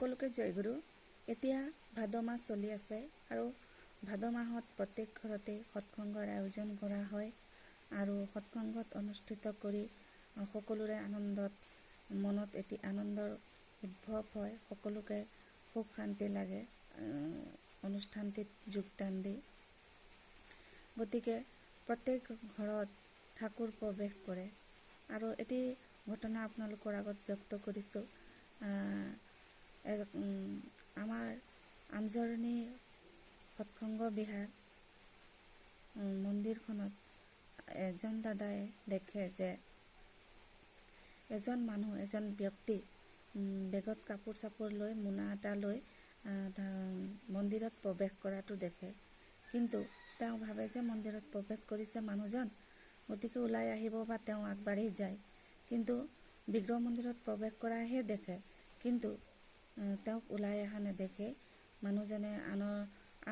সকলোকে জয়গুৰু। এতিয়া ভাদ মাহ চলি আছে আৰু ভাদ মাহত প্ৰত্যেক ঘৰতে সৎসংগৰ আয়োজন কৰা হয় আৰু সৎসংগত অনুষ্ঠিত কৰি সকলোৰে মনত এটি আনন্দৰ উদ্ভৱ হয়। সকলোকে সুখ শান্তি লাগে অনুষ্ঠানটিত যোগদান দি। গতিকে প্ৰত্যেক ঘৰত ঠাকুৰ প্ৰৱেশ কৰে আৰু এটি ঘটনা আপোনালোকৰ আগত ব্যক্ত কৰিছোঁ। আমাৰ আমজৰণি সৎসংগ বিহাৰ মন্দিৰখনত এজন দাদাই দেখে যে এজন ব্যক্তি বেগত কাপোৰ চাপোৰ লৈ মোনা এটা লৈ মন্দিৰত প্ৰৱেশ কৰাটো দেখে। কিন্তু তেওঁ ভাবে যে মন্দিৰত প্ৰৱেশ কৰিছে মানুহজন, গতিকে ওলাই আহিব বা তেওঁ আগবাঢ়ি যায়। কিন্তু বিগ্ৰহ মন্দিৰত প্ৰৱেশ কৰাহে দেখে, কিন্তু তেওঁক ওলাই অহা নেদেখে। মানুহজনে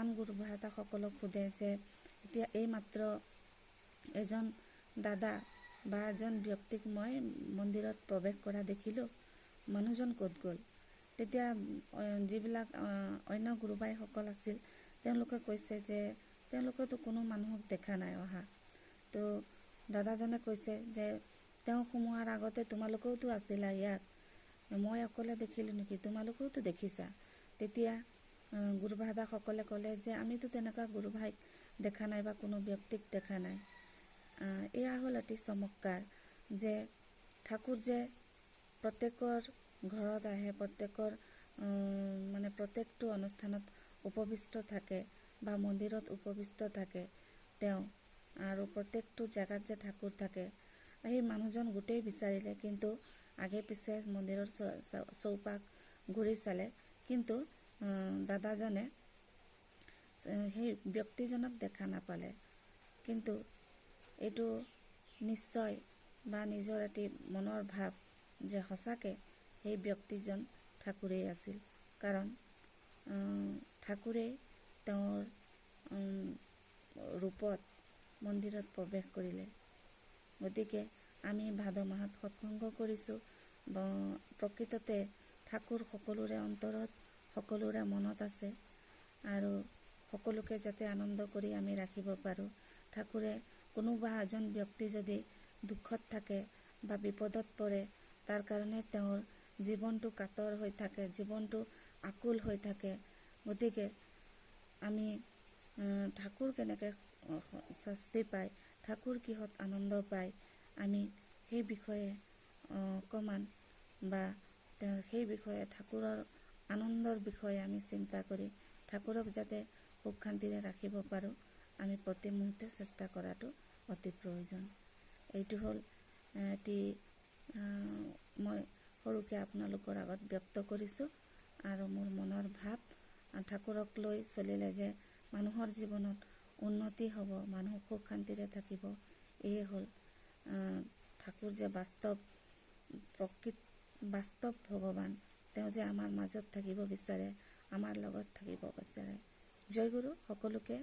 আন গুৰুভাতাসকলক সোধে যে এতিয়া এইমাত্ৰ এজন দাদা বা এজন ব্যক্তিক মই মন্দিৰত প্ৰৱেশ কৰা দেখিলোঁ, মানুহজন ক'ত গ'ল? তেতিয়া যিবিলাক অন্য গুৰুভাইসকল আছিল তেওঁলোকে কৈছে যে তেওঁলোকেতো কোনো মানুহক দেখা নাই অহা। তো দাদাজনে কৈছে যে তেওঁ সোমোৱাৰ আগতে তোমালোকেওতো আছিলা ইয়াত, মই অকলে দেখিলোঁ নেকি? তোমালোকেওতো দেখিছা। তেতিয়া গুৰুভাদাসকলে ক'লে যে আমিতো তেনেকুৱা গুৰুভাইক দেখা নাই বা কোনো ব্যক্তিক দেখা নাই। এয়া হ'ল এটি চমৎকাৰ যে ঠাকুৰ যে প্ৰত্যেকৰ ঘৰত আহে, প্ৰত্যেকটো অনুষ্ঠানত উপবিষ্ট থাকে বা মন্দিৰত উপবিষ্ট থাকে তেওঁ, আৰু প্ৰত্যেকটো জেগাত যে ঠাকুৰ থাকে। সেই মানুহজন গোটেই বিচাৰিলে, কিন্তু আগে পিছে মন্দিৰৰ চৌপাশ ঘূৰি চালে, কিন্তু দাদাজনে সেই ব্যক্তিজনক দেখা নাপালে। কিন্তু এইটো নিশ্চয় বা নিজৰ এটি মনৰ ভাৱ যে সঁচাকৈ সেই ব্যক্তিজন ঠাকুৰেই আছিল, কাৰণ ঠাকুৰেই তেওঁৰ ৰূপত মন্দিৰত প্ৰৱেশ কৰিলে। গতিকে আমি ভাদ মাহত সৎসংগ কৰিছোঁ। প্ৰকৃততে ঠাকুৰ সকলোৰে অন্তৰত, সকলোৰে মনত আছে আৰু সকলোকে যাতে আনন্দ কৰি আমি ৰাখিব পাৰোঁ। ঠাকুৰে কোনোবা এজন ব্যক্তি যদি দুখত থাকে বা বিপদত পৰে, তাৰ কাৰণে তেওঁৰ জীৱনটো কাতৰ হৈ থাকে, জীৱনটো আকুল হৈ থাকে। গতিকে আমি ঠাকুৰ কেনেকৈ শাস্তি পায়, ঠাকুৰ কিহত আনন্দ পায়, আমি সেই বিষয়ে অকণমান বা সেই বিষয়ে ঠাকুৰৰ আনন্দৰ বিষয়ে আমি চিন্তা কৰি ঠাকুৰক যাতে সুখ শান্তিৰে ৰাখিব পাৰোঁ, আমি প্ৰতি মুহূৰ্তে চেষ্টা কৰাটো অতি প্ৰয়োজন। এইটো হ'ল এটি মই সৰুকৈ আপোনালোকৰ আগত ব্যক্ত কৰিছোঁ আৰু মোৰ মনৰ ভাৱ। ঠাকুৰক লৈ চলিলে যে মানুহৰ জীৱনত উন্নতি হ'ব, মানুহ সুখ শান্তিৰে থাকিব। এয়ে হ'ল ঠাকুৰ যে বাস্তৱ ভগৱান, তেওঁ যে আমাৰ মাজত থাকিব বিচাৰে, আমাৰ লগত থাকিব বিচাৰে। জয় গুৰু, সকলোকে